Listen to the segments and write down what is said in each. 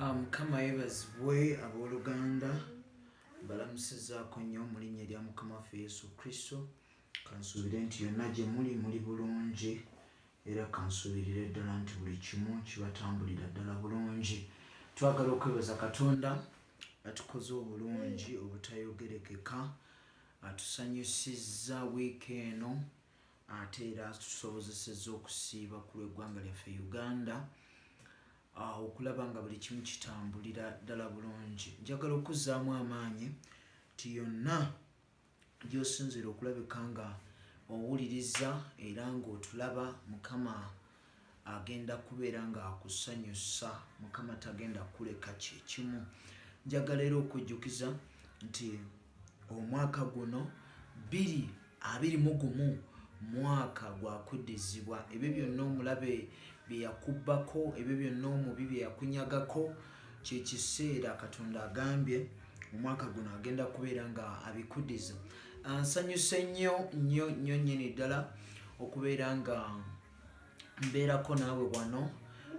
Mukama yeebazibwe abooluganda balamusizaako nnyo mu linnya lya Mukama waffe Yesu Kristo. Kansuubire nti yonna gye muli bulungi era kansuubirire ddala nti buli kimu kibatambulira ddala bulungi. Twagala okwebaza Katonda atukoze obulungi obutayogerekeka, atusanyusizza wiiki eno ate era atusobozesezza okusiiba ku lw'eggwanga lyaffe Uganda, okulaba nga buli kimu kitambulira ddala bulungi. Njagala okuzzaamu amaanyi nti yonna gy'osinzira okulabika nga owuliriza era ng'otulaba, Mukama agenda kubeera nga akusanyusa, Mukama tagenda kuleka kyekimu. Njagala era okujjukiza nti omwaka guno 2021 mwaka gwa kuddizibwa. Ebyo byonna omulabe bye yakubbako, ebyo byonna omubi bye yakunyagako, kye kiseera Katonda agambye omwaka guno agenda kubeera nga abikuddiza. Nsanyuse nnyo nnyini ddala okubeera nga mbeerako naawe wano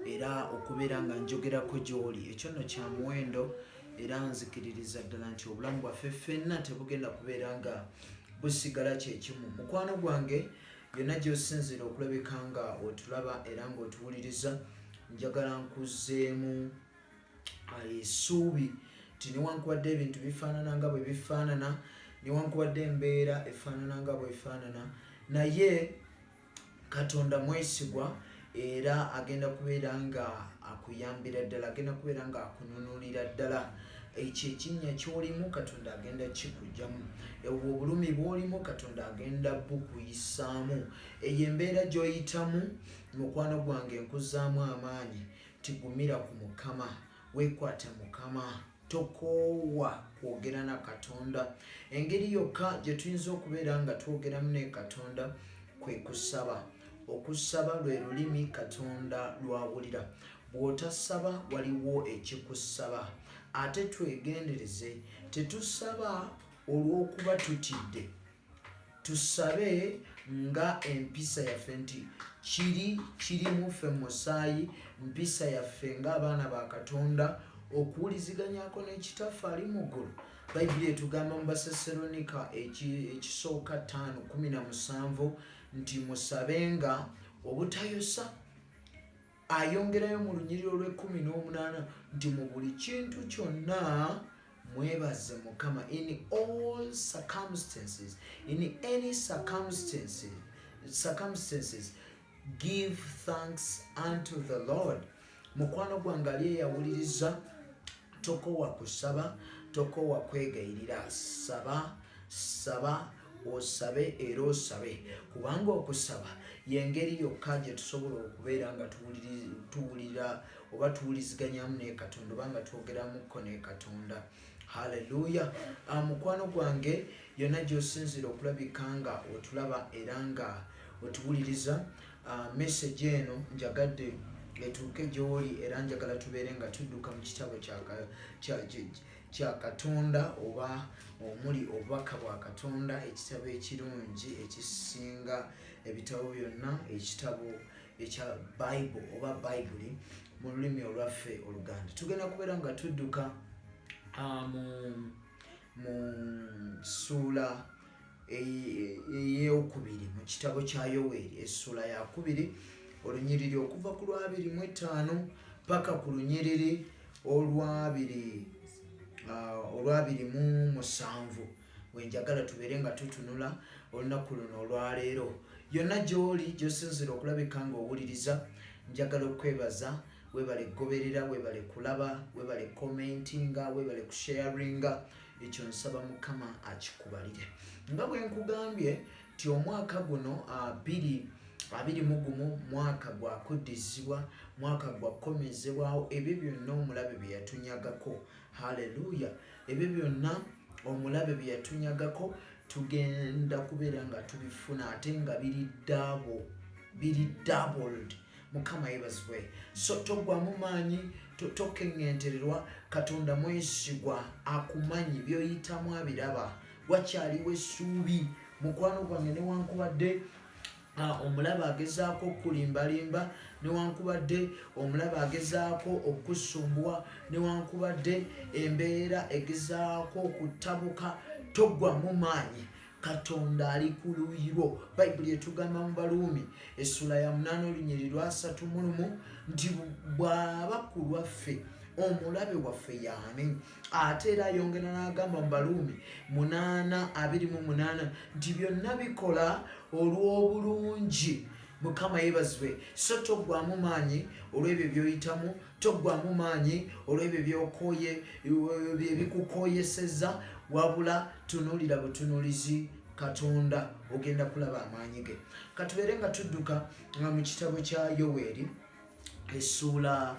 era okubeera nga njogerako gy'oli. Ekyo nno kya muwendo era nzikiririza ddala nti obulamu bwaffe ffenna tebugenda kubeera nga busigala kyekimu. Mukwano gwange, yonna gy'osinzira okulabika nga otulaba era ng'otuwuliriza, njagala nkuzzeemu essuubi nti newankubadde ebintu bifaanana nga bwe bifaanana, newankubadde embeera efaanana nga bw'efaanana, naye Katonda mwesigwa era agenda kubeera nga akuyambira ddala, agenda kubeera nga akununulira ddala. Ekyo ekinnya ky'olimu Katonda agenda kikuggyamu, obwo obulumi bw'olimu Katonda agenda bukuyisaamu. Eyo embeera gy'oyitamu, mukwano gwange, nkuzzaamu amaanyi tigumira ku Mukama, weekwate Mukama, tokoowa kwogera na Katonda. Engeri yokka gye tuyinza okubeera nga twogeramu ne Katonda kwe kusaba. Okusaba lwe lulimi Katonda lw'awulira. Bw'otasaba waliwo ekikusaba. Ate twegendereze, tetusaba olw'okuba tutidde, tusabe nga empisa yaffe nti kiri muffe mu musaayi, mpisa yaffe ng'abaana ba Katonda okuwuliziganyako n'ekitaffe ali mu ggulu. Bayibuli etugamba mu Basesalonika ekisooka 5:17 nti musabenga obutayosa. Ayongerayo mu lunyiriri olw'18 nti mu buli kintu kyonna mwebaze Mukama. In all circumstances, in any circumstances, give thanks unto the Lord. Mukwano gwange ali eyawuliriza, tokoowa kusaba, tokoowa kwegayirira. Saba, osabe era osabe, kubanga okusaba y'engeri yokka gye tusobola okubeera nga tuwulira oba tuwuliziganyamu ne Katonda oba nga twogeramuko ne Katonda. Haleluya! Mukwano gwange, yonna gy'osinzira okulabika nga otulaba era nga otuwuliriza, message eno njagadde etuuke gy'oli era njagala tubeere nga tudduka mu kitabo kya Katonda oba omuli obubaka bwa Katonda, ekitabo ekirungi ekisinga ebitabo byonna, ekitabo ekya Bible oba Bayibuli mu lulimi olwaffe Oluganda. Tugenda kubeera nga tudduka mu ssuula ey'okubiri mu kitabo kya Yoweeri, essuula ya 2, olunyiriri okuva ku 25 paka ku lunyiriri olwa 27 wenjagala tubeere nga tutunula olunaku luno olwaleero. Yonna gy'oli gy'osinzira okulabika nga owuliriza, njagala okwebaza. Weebale kugoberera, weebale kulaba, weebale commentinga, weebale kusharinga. Ekyo nsaba Mukama akikubalire. Nga bwe nkugambye nti omwaka guno 2021 mwaka gwa kuddizibwa, mwaka gwa kukomezebwawo ebyo byonna omulabe bye yatunyagako. Haleluya! Ebyo byonna omulabe bye yatunyagako tugenda kubeera nga tubifuna ate nga biri doubled. Mukama yeebazibwe. So toggwamu maanyi, tokeŋŋentererwa. Katonda mwesigwa, akumanyi, by'oyitamu abiraba. Wakyaliwo essuubi mukwano gwange, newankubadde omulaba agezaako okulimbalimba newankubadde omulaba agezaako okusumbuwa newankubadde embeera egezaako okutabuka, toggwa mu maanyi. Katonda ali ku luuyi lwo. Bayibuli etugamba mu Baluumi essula ya 8:31 nti bw'aba ku lwaffe omulabe waffe y'ani? Ate era ayongera n'agamba mu Baluumi 8:28 nti byonna bikola olw'obulungi. Mukama yeebazibwe. So toggwamu maanyi olw'ebyo by'oyitamu, toggwamu maanyi olw'ebyo byebikukoyeseza, wabula tunuulira butunuulizi Katonda, ogenda kulaba amaanyi ge. Katubeere nga tudduka mu kitabo kya Yoweeri essula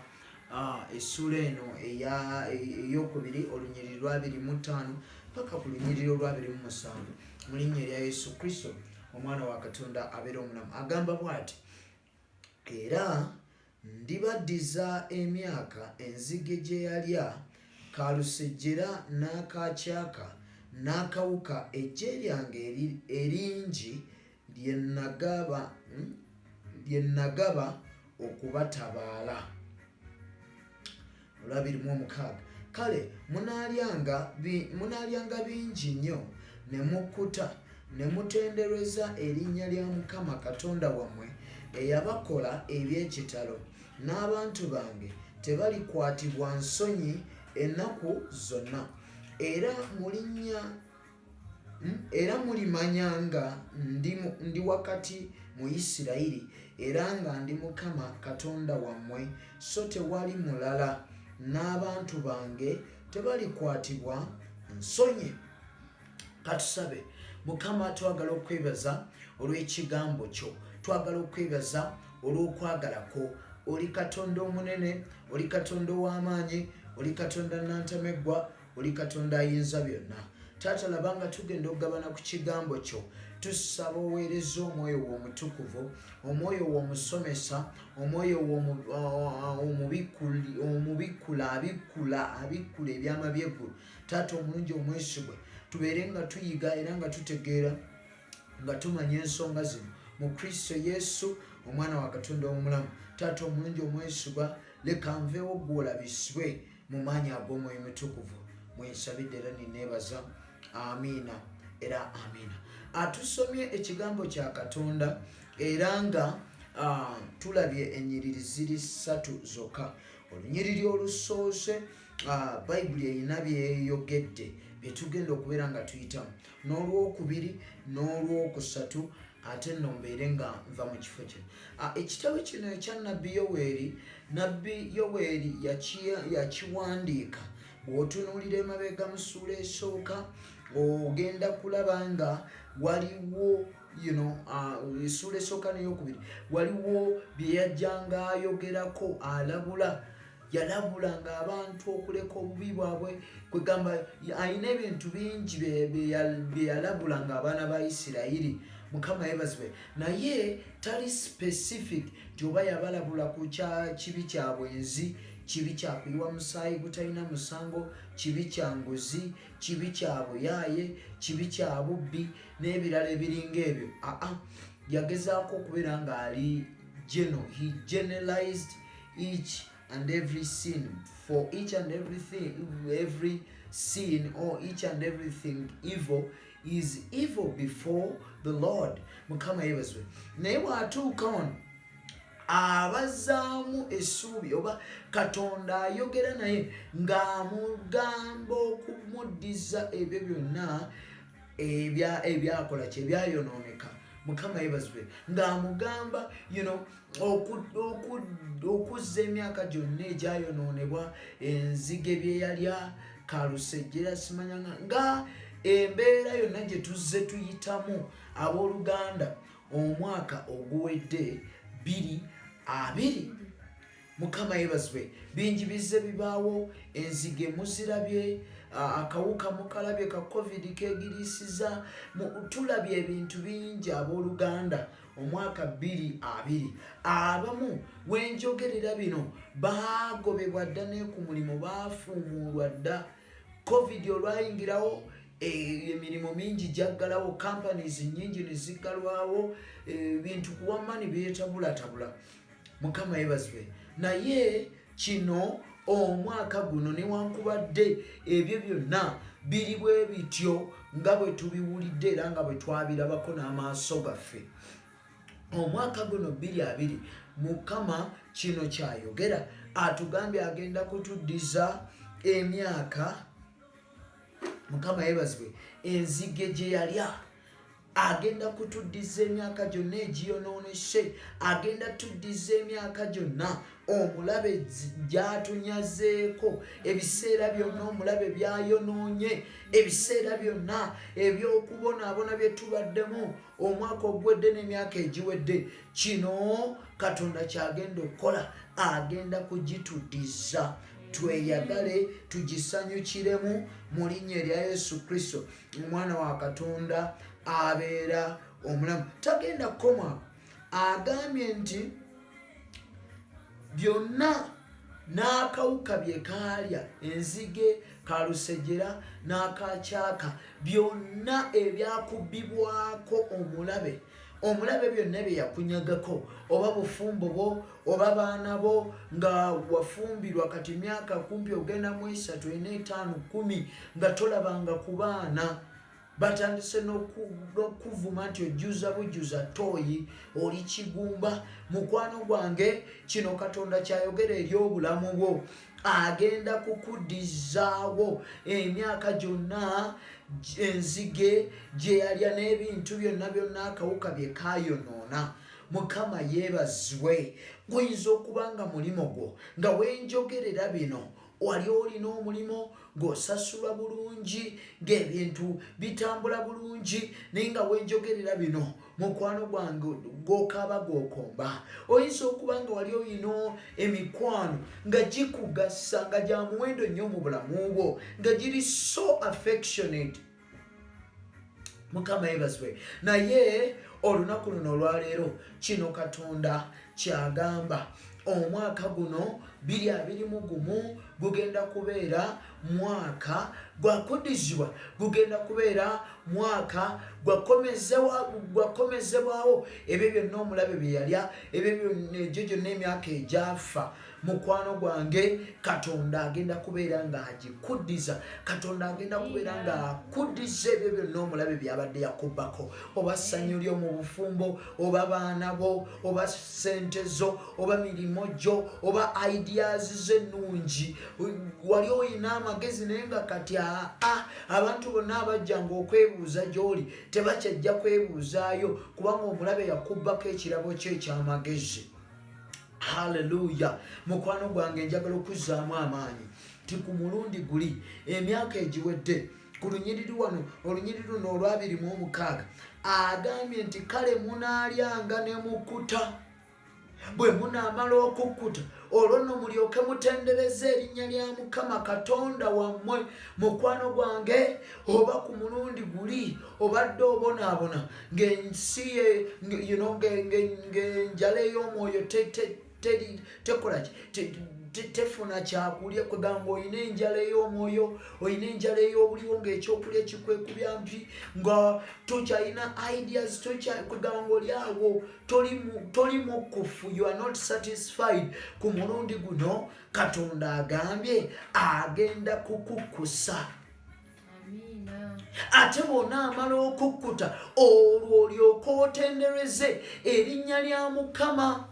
eno ey'okubiri olunyiriri lwa 25 paka ku lunyiriri olwa 27 mu linnya erya Yesu Kristo omwana wa Katonda abeera omulamu. Agamba bw'ati: era ndibaddiza emyaka enzige gye yalya, kalusejjera n'akacyaka n'akawuka eggye lyange eringi lye nagaba okubatabaala. Olwa 26 kale munaalyanga bingi nnyo ne mukkuta ne mutendereza erinnya lya Mukama Katonda wammwe eyabakola eby'ekitalo, n'abantu bange tebalikwatibwa nsonyi ennaku zonna. Era mulimanya nga ndi wakati mu Isirayiri era nga ndi Mukama Katonda wammwe, so tewali mulala, n'abantu bange tebalikwatibwa nsonyi. Katusabe. Mukama, twagala okwebaza olw'ekigambo kyo, twagala okwebaza olw'okwagala kwo. Oli Katonda omunene, oli Katonda ow'amaanyi, oli Katonda nantameggwa, oli Katonda ayinza byonna. Taata, labanga tugenda okugabana ku kigambo kyo, tusaba oweereza omwoyo w'omutukuvu, omwoyo w'omusomesa, omwoyo abikkula ebyama by'eggulu. Taata omulungi omwesigwa, tubeere nga tuyiga era nga tutegeera nga tumanya ensonga zino mu Kristo Yesu omwana wa Katonda omulamu. Taata omulungi omwesigwa, leka nveewo ggwe olabisibwe mu maanyi ag'omwoyo mutukuvu. Mwensabidde era ninneebaza. Amiina era amiina. Tusomye ekigambo kya Katonda era nga tulabye ennyiriri ziri 3 zokka. Olunyiriri olusoose Bayibuli erina byeyogedde bye tugenda okubeera nga tuyitamu, n'olwokubiri n'olwokusatu, ate nno mbeere nga nva mu kifo kino. Ekitabo kino ekya Nabbi Yoweeri yakiwandiika. Bw'otunuulira emabega mu ssuula esooka ogenda kulaba nga waliwo essuula esooka n'eyokubiri waliwo bye yajjanga ayogerako, yalabulanga abantu okuleka obubi bwabwe, kwegamba alina ebintu bingi bye yalabulanga abaana ba Isirayiri. Mukama yeebazibwe. Naye tali specific nti oba yabalabula ku kibi kya bwenzi, kibi kya kuyiwa musaayi gutalina musango, kibi kya nguzi, kibi kya buyaaye, kibi kya bubbi n'ebirala ebiringa ebyo. Yagezaako okubeera nga ali general. He generalized each and every sin, for each and every sin or each and everything evil is evil before the Lord. Mukama yeebazibwe. Naye bw'atuuka wano abazaamu essuubi oba Katonda ayogera naye ng'amugamba okumuddiza ebyo byonna ebyakola kye byayonooneka. Mukama yeebazibwe. Ng'amugamba okuzza emyaka gyonna egyayonoonebwa, enzige bye yalya, kalusejjera simanyanga, nga embeera yonna gye tuzze tuyitamu abooluganda omwaka oguwedde 2020. Mukama yeebazibwe. Bingi bizze bibaawo, enzige muzirabye, akawuka mukalabye ka COVID keegiriisiza, tulabye ebintu bingi abooluganda omwaka 2020. Abamu wenjogerera bino baagobebwa dda ne ku mulimu, baafuumuulwa dda. COVID olwayingirawo emirimu mingi jaggalawo, companies nyingi ne ziggalwawo, bintu kuwamma ne byetabulatabula. Mukama yebazibwe. Naye kino omwaka guno newankubadde ebyo byonna biri bwe bityo nga bwe tubiwulidde era nga bwe twabirabako n'amaaso gaffe, omwaka guno 2020 Mukama kino kyayogera, atugambye agenda kutuddiza emyaka. Mukama yebazibwe. Enzige gye yalya agenda kutuddiza emyaka gyonna egiyonoonese, agenda tuddiza emyaka gyonna omulabe gyatunyazeeko, ebiseera byonna omulabe byayonoonye, ebiseera byonna ebyokubonaabona bye tubaddemu omwaka ogwedde n'emyaka egiwedde, kino Katonda kyagenda okukola, agenda kugituddiza. Tweyagale tugisanyukiremu mu linnya erya Yesu Kristo, omwana wa Katonda abeera omulamu. Tagenda kukoma, agambye nti byonna n'akawuka bye kaalya, enzige, kalusejera n'akacaaka, byonna ebyakubbibwako omulabe byonna bye yakunyagako, oba bufumbo bwo oba baana bo nga wafumbirwa kati myaka kumpi ogenda mu 3, 4, 5, 10 nga tolabanga ku baana, batandise n'okuvuma nti ojuza bujuza tooyi, oli kigumba. Mukwano gwange, kino Katonda kyayogera eri obulamu bwo, agenda kukuddizaawo emyaka gyonna enzige gye yalya n'ebintu byonna akawuka bye kayonoona. Mukama yeebazibwe. Guyinza okuba nga mulimo gwo nga wenjogerera bino wali olina omulimo ng'osasulwa bulungi, ng'ebintu bitambula bulungi, naye nga wenjogerera bino mukwano gwange gw'okaaba gw'okomba. Oyinza okuba nga wali olina emikwano nga gikugasa, nga gya muwendo nnyo mu bulamu bwo, nga giri so affectionate. Mukama yeebazibwe. Naye olunaku luno olwaleero kino Katonda kyagamba, omwaka guno 2021 gugenda kubeera mwaka gwa kuddizibwa, gugenda kubeera mwaka gwakomezebwawo ebyo byonna omulabe bye yalya, ebyo gyonna emyaka egyafa. Mukwano gwange, Katonda agenda kubeera ng'agikuddiza. Katonda agenda kubeera ng'akuddiza ebyo byonna omulabe byabadde yakubbako, oba ssanyu lyo mu bufumbo, oba baana bo, oba ssente zo, oba mirimo gyo, oba ideas ze ennungi. Wali olina amagezi naye nga kati abantu bonna abajjanga okwebuuza gy'oli tebakyajja kwebuuzaayo kubanga omulabe yakubbako ekirabo kye eky'amagezi. Haleluya. Mukwano gwange, njagala okuzzaamu amaanyi ti ku mulundi guli emyaka egiwedde ku lunyiriri wano, olunyiriri luno olwa 2016, agambye nti kale munaalyanga ne mukuta. Bwe munaamala okukkuta olwo nno mulyoke mutendereze erinnya lya Mukama Katonda wammwe. Mukwano gwange, oba ku mulundi guli obadde obonaabona ng'ensi ng'enjala ey'omwoyo tekola tefuna kyakulya, kwegamba olina enjala ey'omwoyo, olina enjala ey'obuliwo ng'ekyokulya kikwekubya mpi, nga tokyalina ideas, kwegamba oli awo toli mukufu, you are not satisfied. Ku mulundi guno Katonda agambye agenda kukukkusa. Ate bw'onaamala okukkuta olwo olyoke otendereze erinnya lya Mukama.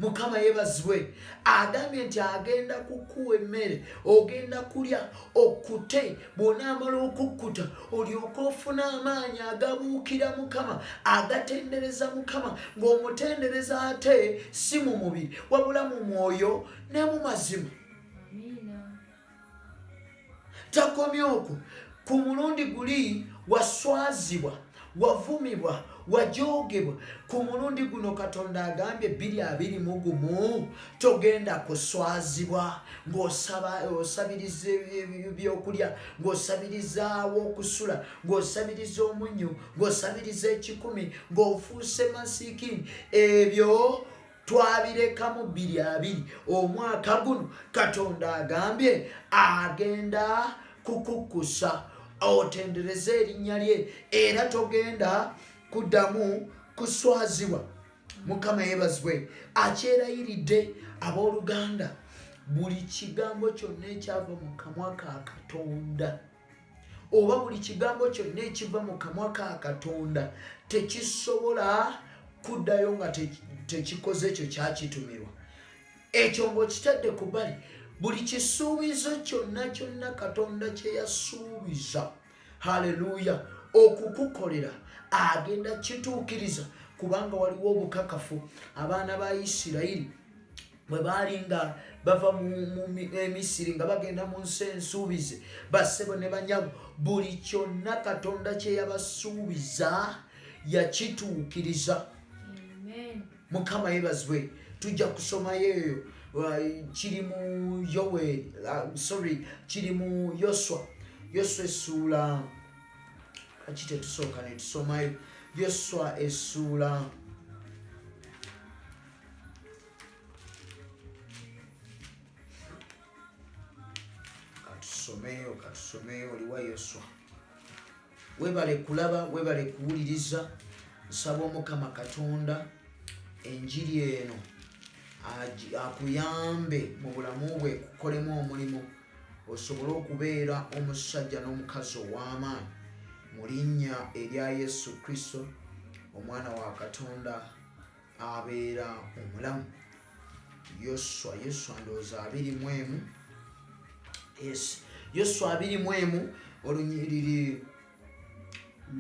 Mukama yeebazibwe. Agambye nti agenda kukuwa emmere, ogenda kulya okkute. Bw'onaamala okukkuta olyoke ofune amaanyi agabuukira Mukama, agatendereza Mukama, ng'omutendereza ate si mu mubiri wabula mu mwoyo ne mu mazima. Takomye okwo, ku mulundi guli waswazibwa, wavumibwa, wajoogebwa. Ku mulundi guno Katonda agambye 2021 togenda kuswazibwa ng'osabiriza ebyokulya, ng'osabirizaawo okusula, ng'osabiriza omunyu, ng'osabiriza ekikumi, ng'ofuuse masiikini. Ebyo twabireka mu 2020. Omwaka guno Katonda agambye agenda kukukusa otendereza erinnya lye era togenda kuddamu kuswazibwa. Mukama yeebazibwe. Akyerayiridde abooluganda, buli kigambo kyonna ekyava mu kamwa ka Katonda oba buli kigambo kyonna ekiva mu kamwa ka Katonda tekisobola kuddayo nga tekikoze ekyo kyakitumirwa. Ekyo ng'okitadde ku bbali, buli kisuubizo kyonna Katonda kye yasuubiza, haleluya, okukukolera agenda kituukiriza, kubanga waliwo obukakafu. Abaana ba Isirayiri bwe baali nga bava mu Misiri nga bagenda mu nsi ensuubize, bassebo ne banyabo, buli kyonna Katonda kye yabasuubiza yakituukiriza. Mukama yeebazibwe. Tujja kusomayo eyo, kiri mu kiri mu Yoswa essuula, kati tetusooka ne tusomayo Yoswa essuula katusomeyo oliwa Yoswa. Weebale kulaba, weebale kuwuliriza. Nsaba Omukama Katonda enjiri eno akuyambe mu bulamu bwe, kukolemu omulimu, osobole okubeera omusajja n'omukazi ow'amaanyi mu linnya erya Yesu Kristo, omwana wa Katonda abeera omulamu. Yoswa ndowooza 21. Yes, Yoswa 21 olunyiriri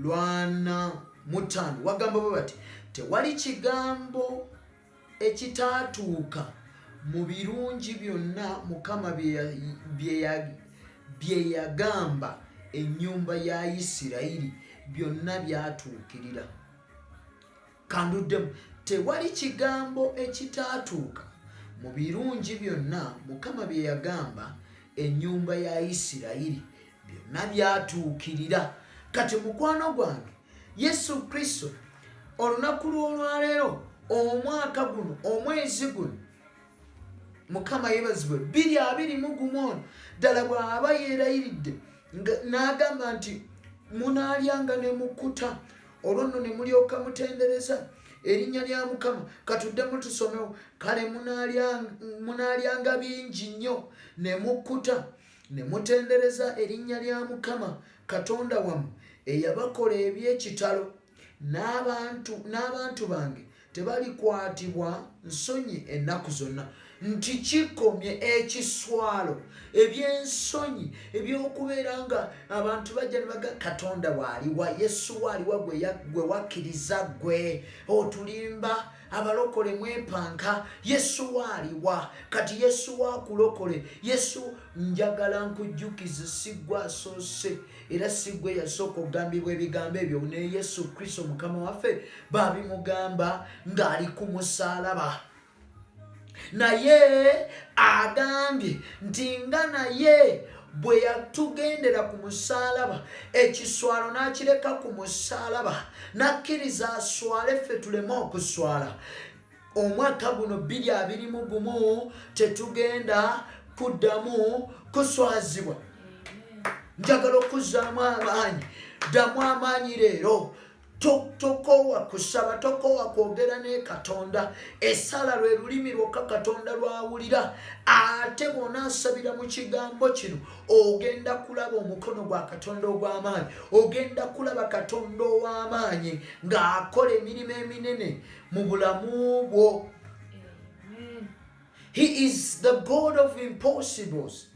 45 wagamba bwe bati, tewali kigambo ekitaatuuka mu birungi byonna Mukama bye yagamba ennyumba ya Isirayiri, byonna byatuukirira. Kanduddemu, tewali kigambo ekitaatuuka mu birungi byonna Mukama bye yagamba ennyumba ya Isirayiri, byonna byatuukirira. Kati mukwano gwange, Yesu Kristo olunaku lw'olwaleero, omwaka guno, omwezi guno, Mukama yeebazibwe, 2021 ddala bw'aba yeerayiridde n'agamba nti munaalyanga ne mukkuta, olwo nno ne mulyoka mutendereza erinnya lya Mukama. Katuddemu tusomewo, kale munaalyanga bingi nnyo ne mukkuta ne mutendereza erinnya lya Mukama Katonda wammwe eyabakola eby'ekitalo, n'abantu bange tebalikwatibwa nsonyi ennaku zonna. Nti kikomye ekiswalo eby'ensonyi eby'okubeera nga abantu bajja ne baga Katonda waaliwa, Yesu waaliwa gwe wakkiriza gwe, otulimba abalokole mwepanka, Yesu waaliwa. Kati Yesu waakulokole, Yesu njagala nkujjukize siggwe asoose era siggwe yasooka okugambibwa ebigambo ebyo ne Yesu Kristo Mukama waffe baabimugamba ng'ali ku musaalaba. Naye agambye nti nga naye bwe yatugendera ku musaalaba, ekiswalo n'akireka ku musaalaba, n'akkiriza aswale ffe tuleme okuswala. Omwaka guno 2021 tetugenda kuddamu kuswazibwa. Njagala okuzzaamu amaanyi, ddamu amaanyi leero. Tokowa kusaba, tokowa kwogera ne Katonda. Essala lwe lulimi lwokka Katonda lwawulira. Ate bw'onaasabira mu kigambo kino ogenda kulaba omukono gwa Katonda ogw'amaanyi, ogenda kulaba Katonda ow'amaanyi ng'akola emirimu eminene mu bulamu bwo. He is the God of impossibles.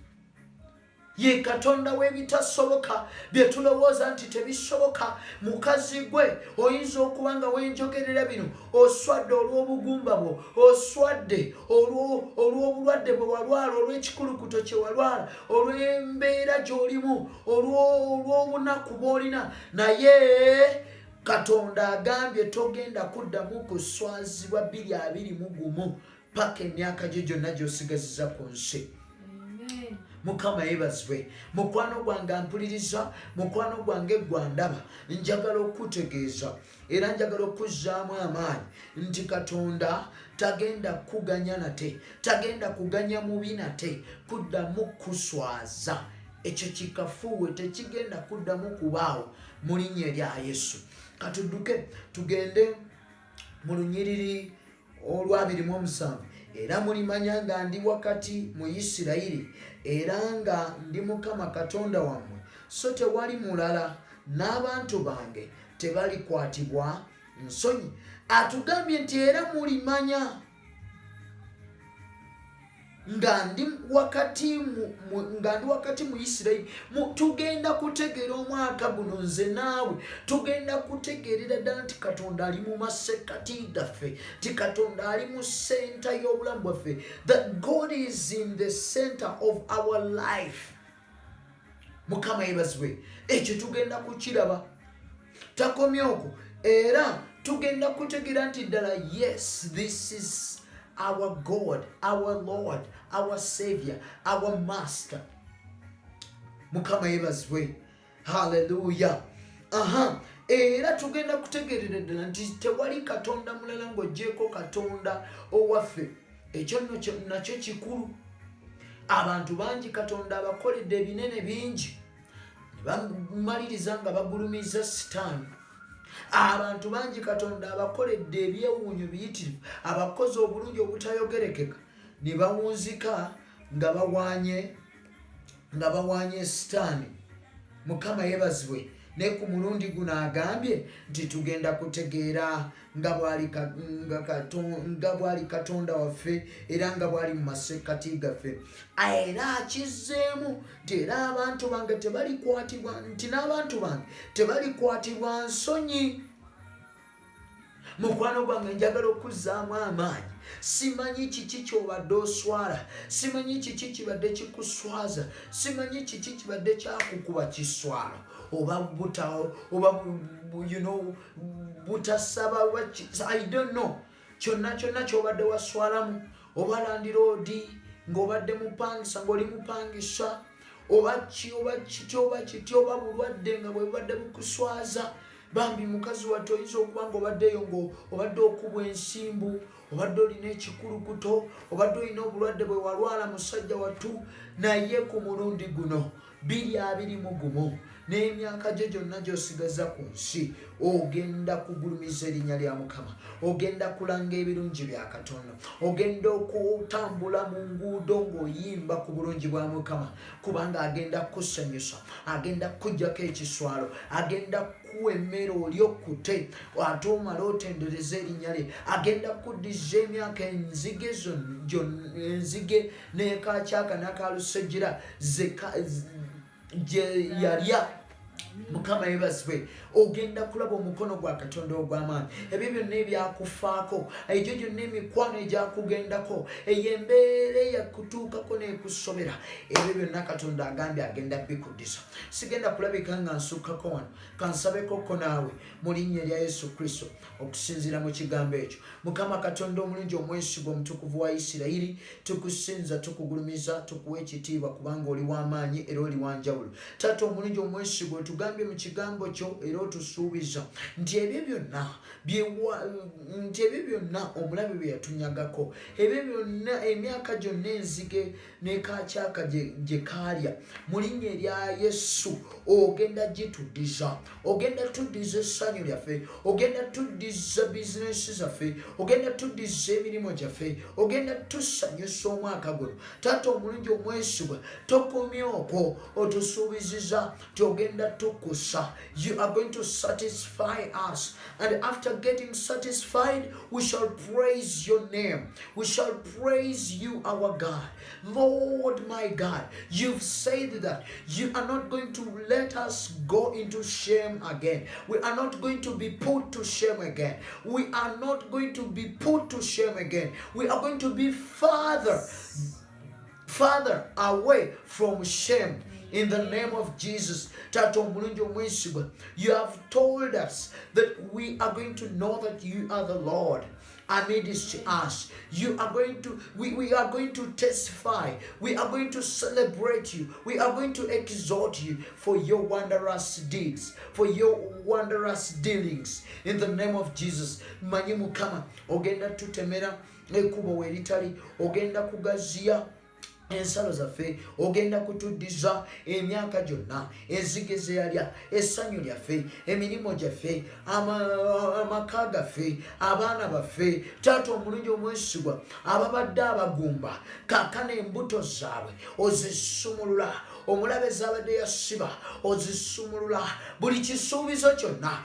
Ye Katonda w'ebitasoboka, bye tulowooza nti tebisoboka. Mukazi gwe oyinza okuba nga wenjogerera bino oswadde olw'obugumba bwo, oswadde olw'obulwadde bwe walwala, olw'ekikulukuto kye walwala, olw'embeera gy'olimu, olw'obunaku bw'olina. Naye Katonda agambye togenda kuddamu kuswazibwa 2021 paka emyaka gye gyonna gy'osigaziza ku nsi. Mukama yeebazibwe. Mukwano gwange ampuliriza, mukwano gwange gwandaba, njagala okutegeeza era njagala okuzzaamu amaanyi nti Katonda tagenda kuganya nate, tagenda kuganya mubi nate kuddamu kuswaza ekyo kikafuuwe tekigenda kuddamu kubaawo mu linnya erya Yesu. Katudduke tugende mu lunyiriri olwa 27. Era mulimanya nga ndi wakati mu Isirayiri era nga ndi Mukama Katonda wammwe, so tewali mulala, n'abantu bange tebalikwatibwa nsonyi. Atugambye nti era mulimanya nga ndi wakati mu Isirayiri. Tugenda kutegeera omwaka guno nze naawe tugenda kutegeerera ddala nti Katonda ali mu masekkati gaffe, ti Katonda ali mu senta y'obulamu bwaffe, that God is in the center of our life. Mukama yebazibwe. Ekyo tugenda kukiraba. Takomye okwo era tugenda kutegeera nti ddala yes, this is our God, our Lord, our Savior, our Master. Mukama yebazibwe. Hallelujah. Era tugenda kutegeerera ddala nti tewali Katonda mulala ng'oggyeko Katonda owaffe. Ekyo nakyo kikulu. Abantu bangi Katonda abakoledde ebinene bingi, ne bamaliriza nga bagulumiza Sitaani. Abantu bangi Katonda abakoledde ebyewuunyo biyitirivu, abakozi obulungi obutayogerekeka, ne bawunzika nga bawanye Sitaani. Mukama yebazibwe. Ne ku mulundi guno agambye nti tugenda kutegeera nga bw'ali Katonda waffe era nga bw'ali mu masekkati gaffe. Era akizzeemu nti era abantu bange tebalikwatibwa nsonyi. Mukwano gwange njagala okuzzaamu amaanyi. Simanyi kiki kyobadde oswala, simanyi kiki kibadde kikuswaza, simanyi kiki kibadde kyakukuba kiswalo, oba butasaba, I don't know. Kyonna kyobadde waswalamu, oba landiroodi ng'obadde mupangisa ng'oli mupangisa, oba bulwadde nga bwe bubadde bukuswaza. Bambi mukazi wattu oyinza okuba ng'obaddeyo ng'obadde okubwa ensimbu, obadde olina ekikulukuto, obadde olina obulwadde bwe walwala musajja wattu, naye ku mulundi guno 2021 n'emyaka gyo gyonna gy'osigaza ku nsi, ogenda kugulumiza erinnya lya Mukama, ogenda kulanga ebirungi bya Katonda, ogenda okutambula mu nguudo ng'oyimba ku bulungi bwa Mukama, kubanga agenda kusanyusa, agenda kujjako ekiswalo, agenda kuwa emmere oli okutte ate omale otendereza erinnya lye, agenda kuddiza emyaka enzige n'ekakyaka n'akalusejjera gye yalya. Mukama yebazibwe. Ogenda kulaba omukono gwa Katonda ogw'amaanyi. Ebyo byonna ebyakufaako, egyo gyonna emikwano egyakugendako, eyo embeera eyakutuukako n'ekusobera, ebyo byonna Katonda agambye agenda bikuddiza. Sigenda kulabika nga nsukkako wano, kansabekoko naawe mu linnya erya Yesu Kristo okusinziira mu kigambo ekyo. Mukama Katonda omulungi omwesigwa omutukuvu wa Isirayiri, tukusinza, tukugulumiza, tukuwa ekitiibwa kubanga oli w'amaanyi era oli wanjawulo. Taata omulungi omwesigwa otugambye mu kigambo kyo era otusuubiza nti ebyo byonna omulabe bye yatunyagako, ebyo byonna emyaka gyonna enzige n'ekakyaka gye kaalya, mu linnya erya Yesu ogenda gituddiza, ogenda tuddiza essanyu lyaffe, ogenda tuddiza bizinesi zaffe, ogenda tuddiza emirimu gyaffe, ogenda tusanyusa omwaka guno. Taata omulungi omwesigwa tokomye okwo, otusuubiziza nti ogenda tukusa. You are going to satisfy us, and after getting satisfied we shall praise your name, we shall praise you, our God. Lord my God, you've said that you are not going to let us go into shame again. We are not going to be put to shame again. We are not going to be put to shame again. We are going to be farther away from shame. In the name of Jesus, Tato Mulungi omwesigwa, you have told us that we are going to know that you are the Lord amidst us. We are going to testify. We are going to celebrate you. We are going to exalt you for your wondrous deeds, for your wondrous dealings. In the name of Jesus, Manyi Mukama, ogenda tutemera ekubo weritali, ogenda kugazia ensalo zaffe, ogenda kutuddiza emyaka gyonna, enzige ze yalya, essanyu lyaffe, emirimu gyaffe, amaka gaffe, abaana baffe. Taata omulungi omwesigwa, ababadde abagumba, kaakano embuto zaabwe ozisumulula, omulabe ezabadde yasiba ozisumulula, buli kisuubizo kyonna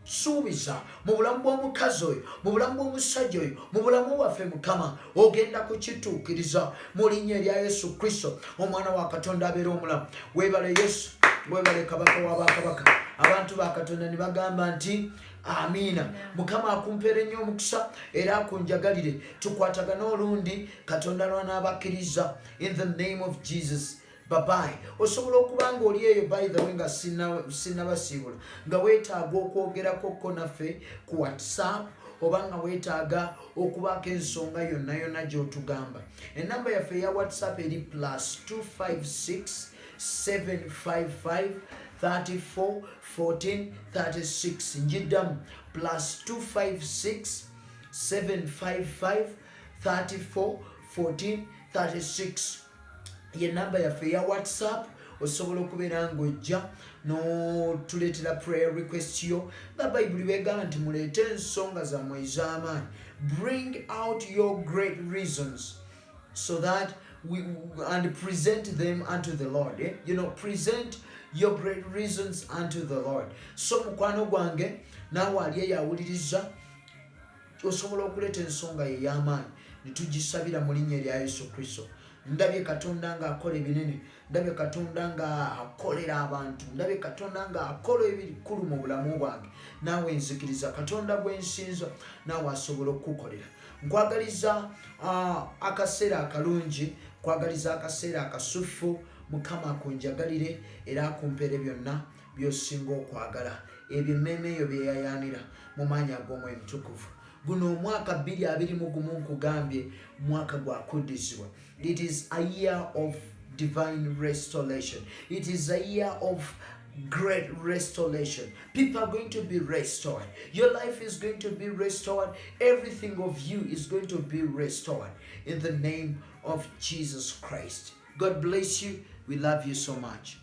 suubiza mu bulamu bw'omukazi oyo, mu bulamu bw'omusajja oyo, mu bulamu bwaffe Mukama, ogenda kukituukiriza mu linnya erya Yesu Kristo, omwana wa Katonda abeera omulamu. Weebale Yesu, weebale Kabaka w'abakabaka. Abantu ba Katonda ne bagamba nti amiina. Mukama akumpeera ennyo omukisa era akunjagalire. Tukwatagana olundi Katonda lw'anaabakkiriza, in the name of Jesus. Bye-bye. Osobola okuba ng'oli eyo by the way nga sinnabasiibula, nga weetaaga okwogerako naffe ku WhatsApp, oba nga weetaaga okubaako ensonga yonna yonna gy'otugamba. Ennamba yaffe eya WhatsApp eri +256 755 34 14 36. Njiddamu +256 755 34 14 36. Ye namba yaffe ya WhatsApp. Osobola okubeera ng'ojja n'otuleetera prayer request yo. Nga Bayibuli beegamba nti muleete ensonga zammwe ez'amaanyi. Bring out your great reasons so that and present them unto the Lord. You know, present your great reasons unto the Lord. So mukwano gwange naawe ali eyawuliriza, osobola okuleeta ensonga ye y'amaanyi ne tugisabira mu linnya erya Yesu Kristo. Ndabye Katonda ng'akola ebinene, ndabye Katonda ng'akolera abantu, ndabye Katonda ng'akola ebikulu mu bulamu bwange. Naawe nzikiriza Katonda gwe nsinza, naawe asobola okukukolera. Nkwagaliza akaseera akalungi, nkwagaliza akaseera akasuffu. Mukama akunjagalire era akumpeere byonna by'osinga okwagala. Ebyo emmeeme eyo bye yayaanira mu maanyi ag'Omwoyo Mutukuvu. Guno omwaka 2021 nkugambye mwaka gwa kuddizibwa. It is a year of divine restoration. It is a year of great restoration. People are going to be restored. Your life is going to be restored. Everything of you is going to be restored in the name of Jesus Christ. God bless you. We love you so much.